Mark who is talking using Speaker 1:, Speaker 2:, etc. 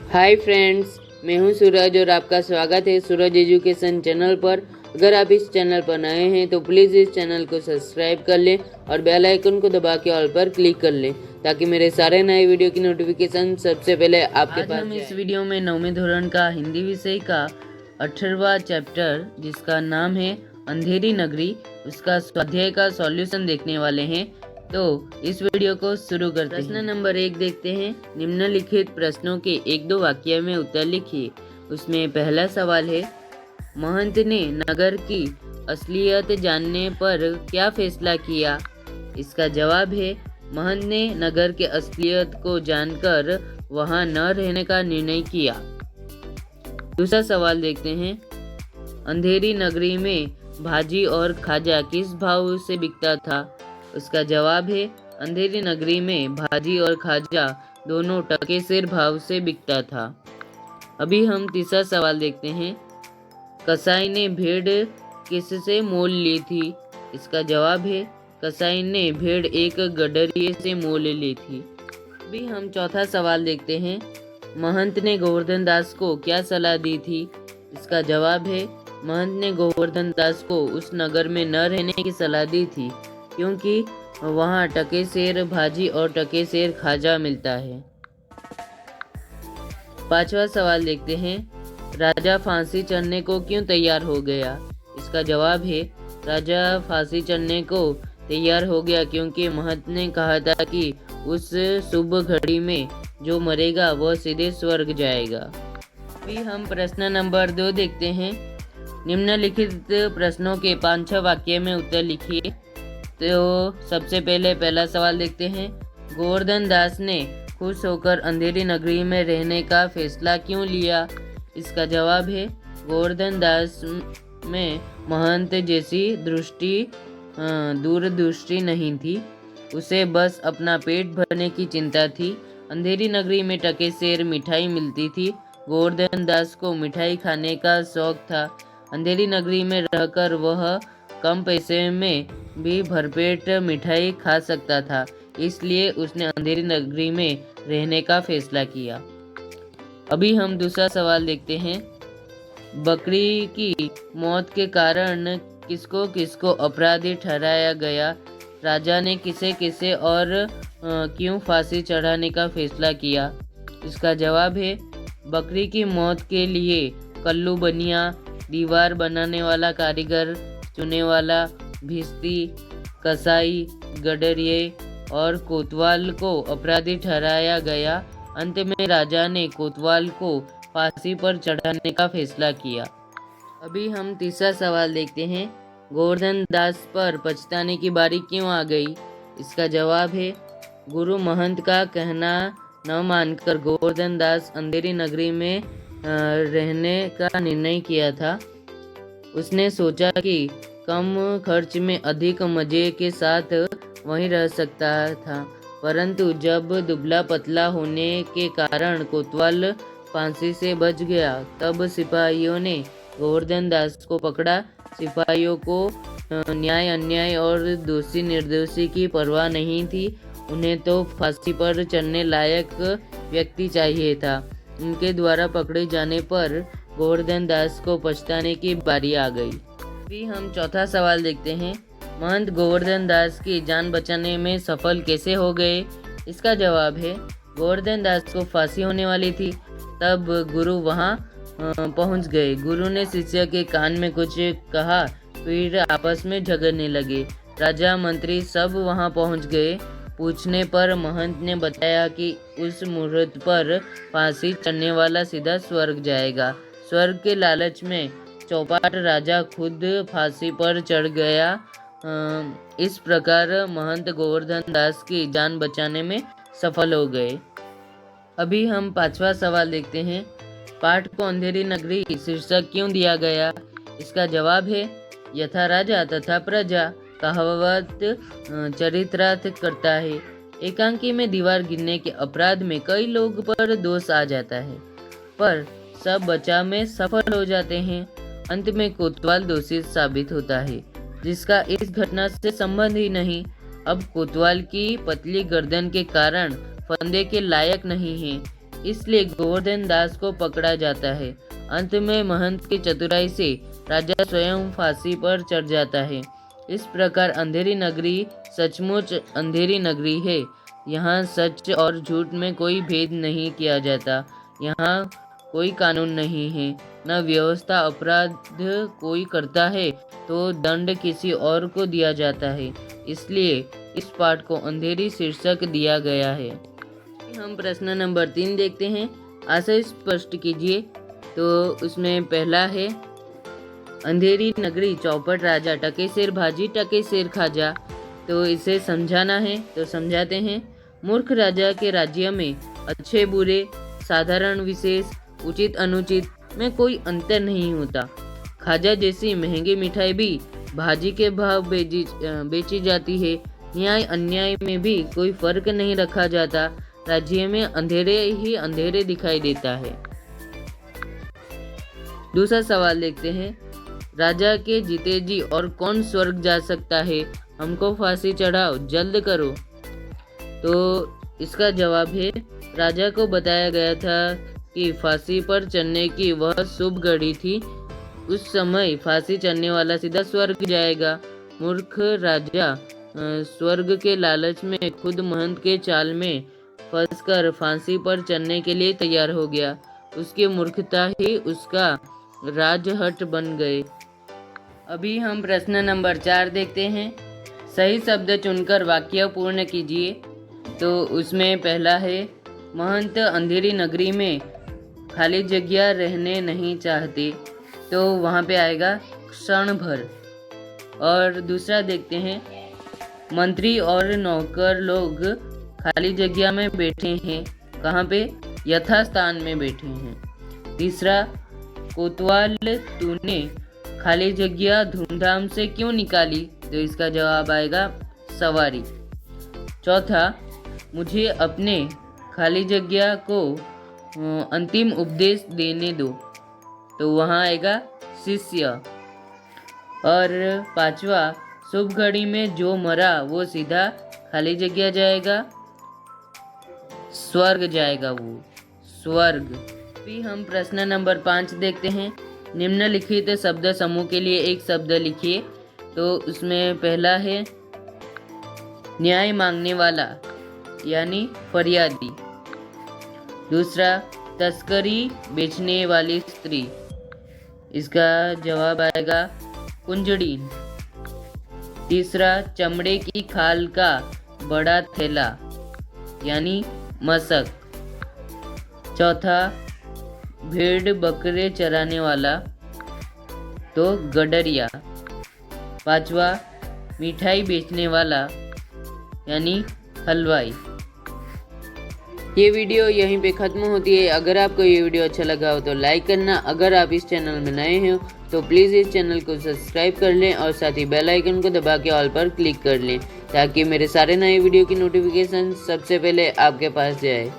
Speaker 1: Hi friends, मैं हूं सूरज और आपका स्वागत है सूरज एजुकेशन चैनल पर। अगर आप इस चैनल पर नए हैं तो प्लीज़ इस चैनल को सब्सक्राइब कर लें और बेल आइकन को दबा के ऑल पर क्लिक कर लें ताकि मेरे सारे नए वीडियो की नोटिफिकेशन सबसे पहले आपके पास हम इस वीडियो में 9वीं धोरण का हिंदी विषय का 18वां चैप्टर जिसका नाम है अंधेरी नगरी, उसका स्वाध्याय का सॉल्यूशन देखने वाले हैं। तो इस वीडियो को शुरू करते हैं। प्रश्न नंबर 1 देखते हैं। निम्नलिखित प्रश्नों के 1-2 वाक्य में उत्तर लिखिए। उसमें पहला सवाल है, महंत ने नगर की असलियत जानने पर क्या फैसला किया? इसका जवाब है, महंत ने नगर के असलियत को जानकर वहां न रहने का निर्णय किया। दूसरा सवाल देखते हैं। अंधेरी नगरी में भाजी और खाजा किस भाव से बिकता था? उसका जवाब है, अंधेरी नगरी में भाजी और खाजा दोनों टके-सेर भाव से बिकता था। अभी हम तीसरा सवाल देखते हैं। कसाई ने भेड़ किससे मोल ली थी? इसका जवाब है, कसाई ने भेड़ एक गडरिये से मोल ली थी। अभी हम चौथा सवाल देखते हैं। महंत ने गोवर्धन दास को क्या सलाह दी थी? इसका जवाब है, महंत ने गोवर्धन दास को उस नगर में न रहने की सलाह दी थी क्योंकि वहाँ टके-सेर भाजी और टके-सेर खाजा मिलता है। पांचवा सवाल देखते हैं। राजा फांसी चढ़ने को क्यों तैयार हो गया? इसका जवाब है, राजा फांसी चढ़ने को तैयार हो गया क्योंकि महंत ने कहा था कि उस शुभ घड़ी में जो मरेगा वह सीधे स्वर्ग जाएगा। अभी हम प्रश्न नंबर 2 देखते हैं। निम्नलिखित प्रश्नों के 5-6 वाक्य में उत्तर लिखिए। तो सबसे पहले पहला सवाल देखते हैं। गोवर्धन दास ने खुश होकर अंधेरी नगरी में रहने का फैसला क्यों लिया? इसका जवाब है, गोवर्धन दास में महंत जैसी दूरदृष्टि नहीं थी। उसे बस अपना पेट भरने की चिंता थी। अंधेरी नगरी में टके-सेर मिठाई मिलती थी। गोवर्धन दास को मिठाई खाने का शौक था। अंधेरी नगरी में रहकर वह कम पैसे में भी भरपेट मिठाई खा सकता था, इसलिए उसने अंधेरी नगरी में रहने का फैसला किया। अभी हम दूसरा सवाल देखते हैं। बकरी की मौत के कारण किसको किसको अपराधी ठहराया गया? राजा ने किसे किसे और क्यों फांसी चढ़ाने का फैसला किया? इसका जवाब है, बकरी की मौत के लिए कल्लू बनिया, दीवार बनाने वाला कारीगर, चुने वाला, भिस्ती, कसाई, गडरिये और कोतवाल को अपराधी ठहराया गया। अंत में राजा ने कोतवाल को फांसी पर चढ़ाने का फैसला किया। अभी हम तीसरा सवाल देखते हैं। गोवर्धन दास पर पछताने की बारी क्यों आ गई? इसका जवाब है, गुरु महंत का कहना न मानकर गोवर्धन दास अंधेरी नगरी में रहने का निर्णय किया था। उसने सोचा कि कम खर्च में अधिक मजे के साथ वहीं रह सकता था, परंतु जब दुबला पतला होने के कारण कोतवाल फांसी से बच गया तब सिपाहियों ने गोवर्धन दास को पकड़ा। सिपाहियों को न्याय अन्याय और दोषी निर्दोषी की परवाह नहीं थी। उन्हें तो फांसी पर चढ़ने लायक व्यक्ति चाहिए था। उनके द्वारा पकड़े जाने पर गोवर्धन दास को पछताने की बारी आ गई। अभी हम चौथा सवाल देखते हैं। महंत गोवर्धन दास की जान बचाने में सफल कैसे हो गए? इसका जवाब है, गोवर्धन दास को फांसी होने वाली थी तब गुरु वहां पहुंच गए। गुरु ने शिष्य के कान में कुछ कहा, फिर आपस में झगड़ने लगे। राजा मंत्री सब वहां पहुंच गए। पूछने पर महंत ने बताया कि उस मुहूर्त पर फांसी चढ़ने वाला सीधा स्वर्ग जाएगा। स्वर्ग के लालच में चौपाट राजा खुद फांसी पर चढ़ गया। इस प्रकार महंत गोवर्धन दास की जान बचाने में सफल हो गए। अभी हम 5वां सवाल देखते हैं। पाठ को अंधेरी नगरी शीर्षक क्यों दिया गया? इसका जवाब है, यथा राजा तथा प्रजा कहावत चरितार्थ करता है। एकांकी में दीवार गिरने के अपराध में कई लोग पर दोष आ जाता है, पर सब बचाव में सफल हो जाते हैं। अंत में कोतवाल दोषी साबित होता है, जिसका इस घटना से संबंध ही नहीं। अब कोतवाल की पतली गर्दन के कारण फंदे के लायक नहीं है, इसलिए गोवर्धन दास को पकड़ा जाता है। अंत में महंत की चतुराई से राजा स्वयं फांसी पर चढ़ जाता है। इस प्रकार अंधेरी नगरी सचमुच अंधेरी नगरी है। यहाँ सच और झूठ में कोई भेद नहीं किया जाता। यहाँ कोई कानून नहीं है, न व्यवस्था। अपराध कोई करता है तो दंड किसी और को दिया जाता है। इसलिए इस पाठ को अंधेरी शीर्षक दिया गया है। हम प्रश्न नंबर 3 देखते हैं। आशय स्पष्ट कीजिए। तो उसमें पहला है, अंधेरी नगरी चौपट राजा टके शेर भाजी टके शेर खाजा। तो इसे समझाना है, तो समझाते हैं। मूर्ख राजा के राज्य में अच्छे बुरे, साधारण विशेष, उचित अनुचित में कोई अंतर नहीं होता। खाजा जैसी महंगी मिठाई भी भाजी के भाव बेची जाती है। न्याय अन्याय में भी कोई फर्क नहीं रखा जाता। राज्य में अंधेरे ही अंधेरे दिखाई देता है। दूसरा सवाल देखते हैं। राजा के जीते जी और कौन स्वर्ग जा सकता है? हमको फांसी चढ़ाओ, जल्द करो। तो इसका जवाब है, राजा को बताया गया था कि फांसी पर चढ़ने की वह शुभ घड़ी थी। उस समय फांसी चढ़ने वाला सीधा स्वर्ग जाएगा। मूर्ख राजा स्वर्ग के लालच में खुद महंत के चाल में फंसकर फांसी पर चढ़ने के लिए तैयार हो गया। उसकी मूर्खता ही उसका राजहट बन गए। अभी हम प्रश्न नंबर 4 देखते हैं। सही शब्द चुनकर वाक्य पूर्ण कीजिए। तो उसमें पहला है, महंत अंधेरी नगरी में खाली जगह रहने नहीं चाहते। तो वहाँ पे आएगा क्षण भर। और दूसरा देखते हैं, मंत्री और नौकर लोग खाली जगह में बैठे हैं। कहाँ पे? यथास्थान में बैठे हैं। तीसरा, कोतवाल तूने खाली जगह धूमधाम से क्यों निकाली? तो इसका जवाब आएगा सवारी। चौथा, मुझे अपने खाली जगह को अंतिम उपदेश देने दो। तो वहाँ आएगा शिष्य। और पांचवा, शुभ घड़ी में जो मरा वो सीधा खाली जगह जाएगा, स्वर्ग जाएगा, वो स्वर्ग। भी हम प्रश्न नंबर 5 देखते हैं। निम्नलिखित शब्द समूह के लिए एक शब्द लिखिए। तो उसमें पहला है, न्याय मांगने वाला यानी फरियादी। दूसरा, तस्करी बेचने वाली स्त्री। इसका जवाब आएगा कुंजड़ीन। तीसरा, चमड़े की खाल का बड़ा थैला यानी मशक। चौथा, भेड़ बकरे चराने वाला तो गडरिया। पांचवा, मिठाई बेचने वाला यानी हलवाई। ये वीडियो यहीं पे ख़त्म होती है। अगर आपको ये वीडियो अच्छा लगा हो तो लाइक करना। अगर आप इस चैनल में नए हो तो प्लीज़ इस चैनल को सब्सक्राइब कर लें और साथ ही बेल आइकन को दबा के ऑल पर क्लिक कर लें ताकि मेरे सारे नए वीडियो की नोटिफिकेशन सबसे पहले आपके पास जाए।